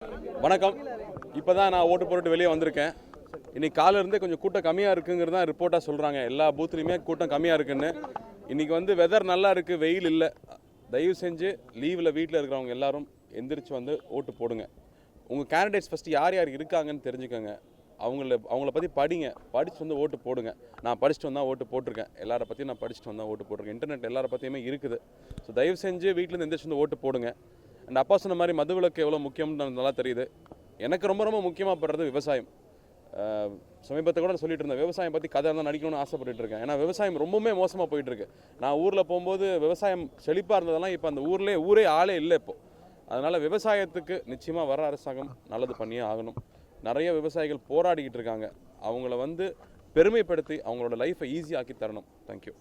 வணக்கம். இப்போ தான் நான் ஓட்டு போட்டு வெளியே வந்திருக்கேன். இன்றைக்கி காலையிலேருந்தே கொஞ்சம் கூட்டம் கம்மியாக இருக்குங்கிறது தான் ரிப்போர்ட்டாக சொல்கிறாங்க. எல்லா பூத்துலேயுமே கூட்டம் கம்மியாக இருக்குன்னு. இன்றைக்கி வெதர் நல்லா இருக்குது, வெயில் இல்லை. தயவு செஞ்சு லீவில் வீட்டில் இருக்கிறவங்க எல்லாரும் எந்திரிச்சு ஓட்டு போடுங்க. உங்கள் கேண்டிடேட்ஸ் ஃபஸ்ட்டு யார் யார் இருக்காங்கன்னு தெரிஞ்சுக்கோங்க. அவங்கள பற்றி படித்து ஓட்டு போடுங்க. நான் படிச்சுட்டு வந்தால் ஓட்டு போட்டிருக்கேன். எல்லாரை பற்றியும் நான் படிச்சுட்டு வந்தால் ஓட்டு போட்டிருக்கேன். இன்டர்நெட் எல்லாரை பற்றியுமே இருக்குது. ஸோ தயவு செஞ்சு வீட்டிலேருந்து எந்திரிச்சு ஓட்டு போடுங்க. அண்ட் அப்பா சொன்ன மாதிரி மதுவிலக்கு எவ்வளோ முக்கியம்னு நல்லா தெரியுது. எனக்கு ரொம்ப ரொம்ப முக்கியமாக படுறது விவசாயம். சமீபத்தை கூட சொல்லிட்டு இருந்தேன், விவசாயம் பற்றி கதை தான் நடிக்கணும்னு ஆசைப்பட்டு இருக்கேன். ஏன்னா விவசாயம் ரொம்பவுமே மோசமாக போயிட்டுருக்கு. நான் ஊரில் போகும்போது விவசாயம் செழிப்பாக இருந்ததெல்லாம் இப்போ அந்த ஊரே ஆளே இல்லை இப்போது. அதனால் விவசாயத்துக்கு நிச்சயமாக வர அரசாங்கம் நல்லது பண்ணியே ஆகணும். நிறைய விவசாயிகள் போராடிக்கிட்டு இருக்காங்க. அவங்கள பெருமைப்படுத்தி அவங்களோட லைஃப்பை ஈஸியாக்கி தரணும். தேங்க்யூ.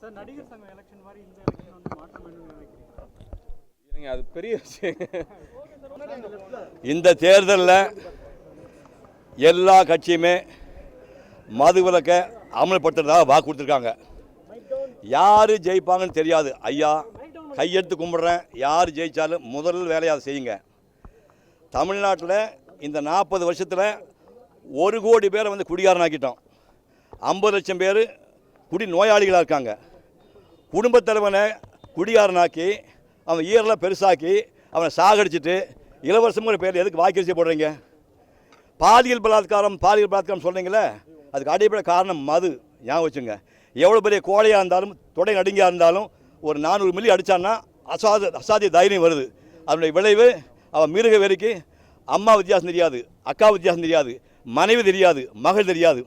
அது பெரிய விஷயம். இந்த தேர்தலில் எல்லா கட்சியுமே மதுவிலக்கை அமல்படுத்துறதாக வாக்கு கொடுத்துருக்காங்க. யார் ஜெயிப்பாங்கன்னு தெரியாது. ஐயா கையெடுத்து கும்பிட்றேன், யார் ஜெயித்தாலும் முதல் வேலையை அதை செய்யுங்க. தமிழ்நாட்டில் இந்த 40 வருஷத்தில் 1 கோடி பேரை குடிகாரனாக்கிட்டோம். 50 லட்சம் பேர் குடி நோயாளிகளாக இருக்காங்க. குடும்பத் தலைவனை குடிகாரனாக்கி அவன் ஈரெல்லாம் பெருசாக்கி அவனை சாகடிச்சிட்டு இலவசங்கிற பேர் எதுக்கு வாக்கரிசி போடுறீங்க? பாலியல் பலாத்காரம் சொல்கிறீங்களே, அதுக்கு அடிப்படை காரணம் மது. ஞாபகம் வச்சுங்க. எவ்வளோ பெரிய கோழையாக இருந்தாலும் தொடை நடுங்கியாக இருந்தாலும் ஒரு 400 மில்லி அடித்தான்னா அசாத்திய தைரியம் வருது. அதனுடைய விளைவு அவன் மிருக வெறிக்கு அம்மா வித்தியாசம் தெரியாது, அக்கா வித்தியாசம் தெரியாது, மனைவி தெரியாது, மகள் தெரியாது.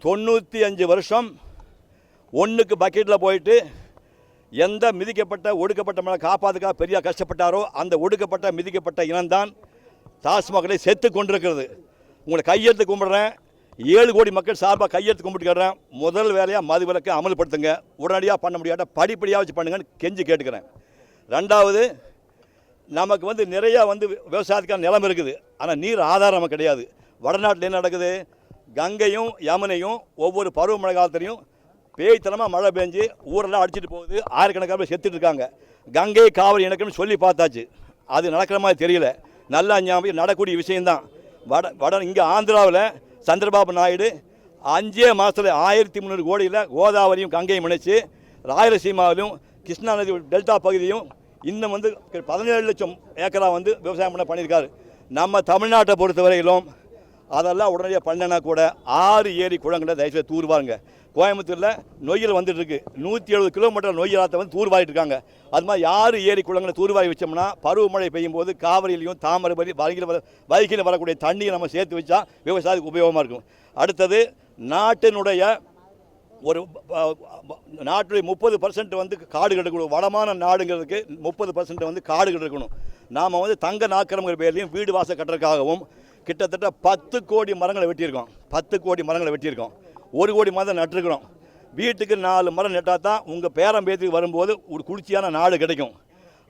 95 வருஷம் ஒன்றுக்கு பக்கெட்டில் போயிட்டு எந்த மிதிக்கப்பட்ட ஒடுக்கப்பட்ட மக்களை காப்பாற்றுக்காக பெரிய கஷ்டப்பட்டாரோ அந்த ஒடுக்கப்பட்ட மிதிக்கப்பட்ட இனம்தான் தாஜ்மஹாலை செத்து கொண்டிருக்கிறது. உங்களை கையெழுத்து கும்பிட்றேன், 7 கோடி மக்கள் சார்பாக கையெழுத்து கும்பிட்டுக்கிறேன். முதல் வேலையாக மதுவிலக்கை அமல்படுத்துங்க. உடனடியாக பண்ண முடியாத படிப்படியாக வச்சு பண்ணுங்கன்னு கெஞ்சி கேட்டுக்கிறேன். ரெண்டாவது, நமக்கு நிறையா விவசாயத்துக்கான நிலம் இருக்குது. ஆனால் நீர் ஆதாரம் கிடையாது. வடநாட்டில் என்ன நடக்குது? கங்கையும் யமுனையும் ஒவ்வொரு பருவமழை காலத்துலையும் பேய்த்தனமாக மழை பெஞ்சு ஊரெல்லாம் அடிச்சுட்டு போகுது. ஆயிரக்கணக்கான செத்துட்டு இருக்காங்க. கங்கை காவிரி இணக்கம்னு சொல்லி பார்த்தாச்சு, அது நடக்கிற மாதிரி தெரியல. நல்லா ஞாபகம் நடக்கூடிய விஷயந்தான். இங்கே ஆந்திராவில் சந்திரபாபு நாயுடு 5 மாதத்தில் 1300 கோடியில் கோதாவரியும் கங்கையும் இணைச்சு ராயலசீமாவிலும் கிருஷ்ணா நதி டெல்டா பகுதியும் இன்னும் 17 லட்சம் ஏக்கரா விவசாயம் பண்ணியிருக்காரு. நம்ம தமிழ்நாட்டை பொறுத்தவரையிலும் அதெல்லாம் உடனடியாக பண்ணனா கூட 6 ஏரி குளங்களை தயவுசெய்து தூர்வாருங்க. கோயம்புத்தூரில் நொய்யல் வந்துட்டுருக்கு. 170 கிலோமீட்டர் நொய்யலாத்தை தூர்வாரிட்டு இருக்காங்க. அது மாதிரி 6 ஏரி குளங்களை தூர்வாரி வச்சோம்னா பருவமழை பெய்யும் போது காவிரியிலையும் தாமிரபரணி வைகையில் வரக்கூடிய தண்ணியை நம்ம சேர்த்து வச்சா விவசாயத்துக்கு உபயோகமாக இருக்கும். அடுத்தது, நாட்டினுடைய 30% காடுகள் இருக்கணும். வளமான நாடுங்கிறதுக்கு 30% காடுகள் இருக்கணும். நாம் தங்க நாக்கிரமங்கிற பேர்லையும் வீடு வாசல் கட்டுறதுக்காகவும் கிட்டத்தட்ட 10 கோடி மரங்களை வெட்டியிருக்கோம். 10 கோடி மரங்களை வெட்டியிருக்கோம். 1 கோடி மரம் நட்டுருக்கிறோம். வீட்டுக்கு 4 மரம் நட்டால் தான் உங்கள் பேரம்பேத்துக்கு வரும்போது ஒரு குளிர்ச்சியான நாடு கிடைக்கும்.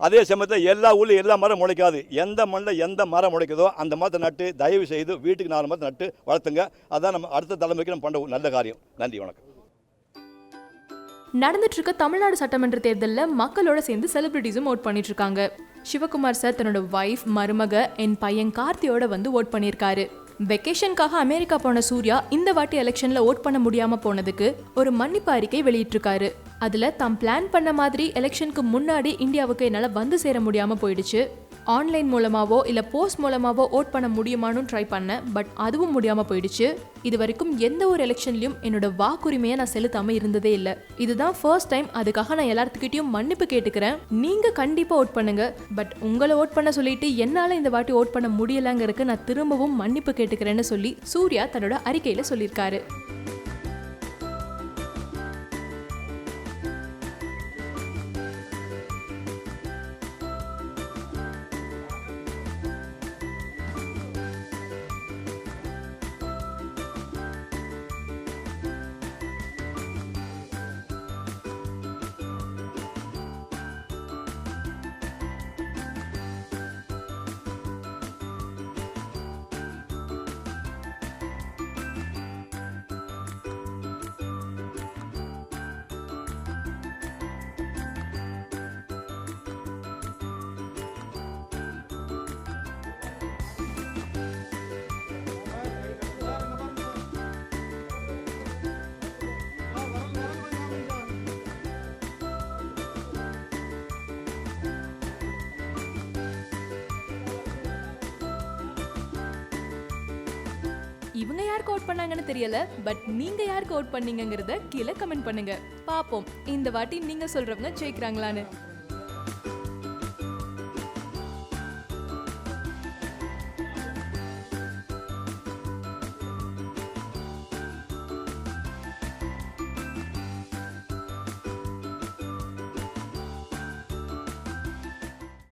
அதே சமயத்தில் எல்லா ஊர்லையும் எல்லா மரம் முளைக்காது. எந்த மண்ணில் எந்த மரம் முளைக்குதோ அந்த மரத்தை நட்டு தயவு செய்து வீட்டுக்கு 4 மரத்தை நட்டு வளர்த்துங்க. அதுதான் நம்ம அடுத்த தலைமுறைக்கு நம்ம பண்ணுற நல்ல காரியம். நன்றி, வணக்கம். நடந்துட்டு இருக்க தமிழ்நாடு சட்டமன்ற தேர்தலில் மக்களோட சேர்ந்து செலிபிரிட்டிஸும் ஓட் பண்ணிட்டு இருக்காங்க. சிவகுமார் சார் தன்னோட வைஃப், மருமக, என் பையன் கார்த்தியோட ஓட் பண்ணியிருக்காரு. வெக்கேஷனுக்காக அமெரிக்கா போன சூர்யா இந்த வாட்டி எலெக்ஷன்ல ஓட் பண்ண முடியாம போனதுக்கு ஒரு மன்னிப்பு அறிக்கை வெளியிட்டிருக்காரு. அதுல தாம் பிளான் பண்ண மாதிரி எலெக்ஷனுக்கு முன்னாடி இந்தியாவுக்கு என்னால சேர முடியாம போயிடுச்சு. ஆன்லைன் மூலமாவோ இல்ல போஸ்ட் மூலமாவோ ஓட் பண்ண முடியுமான்னு ட்ரை பண்ணேன். பட் அதுவும் முடியாம போயிடுச்சு. இது வரைக்கும் எந்த ஒரு எலெக்ஷன்லயும் என்னோட வாக்குரிமையை நான் செலுத்தாம இருந்ததே இல்லை. இதுதான் ஃபர்ஸ்ட் டைம். அதுக்காக நான் எல்லாத்துக்கிட்டையும் மன்னிப்பு கேட்டுக்கிறேன். நீங்க கண்டிப்பா ஓட் பண்ணுங்க. பட் உங்களை ஓட் பண்ண சொல்லிட்டு என்னால இந்த வாட்டி ஓட் பண்ண முடியலங்கிறதுக்கு நான் திரும்பவும் மன்னிப்பு கேட்டுக்கிறேன்னு சொல்லி சூர்யா தன்னோட அறிக்கையில சொல்லியிருக்காரு. இவங்க யாருக்கு ஓட் பண்ணாங்கன்னு தெரியல, பட் நீங்க யாருக்கு ஓட் பண்ணீங்கங்கறத கீழே கமெண்ட் பண்ணுங்க. பாப்போம் இந்த வாட்டி நீங்க சொல்றவங்க ஜெயிக்கிறாங்களான்னு.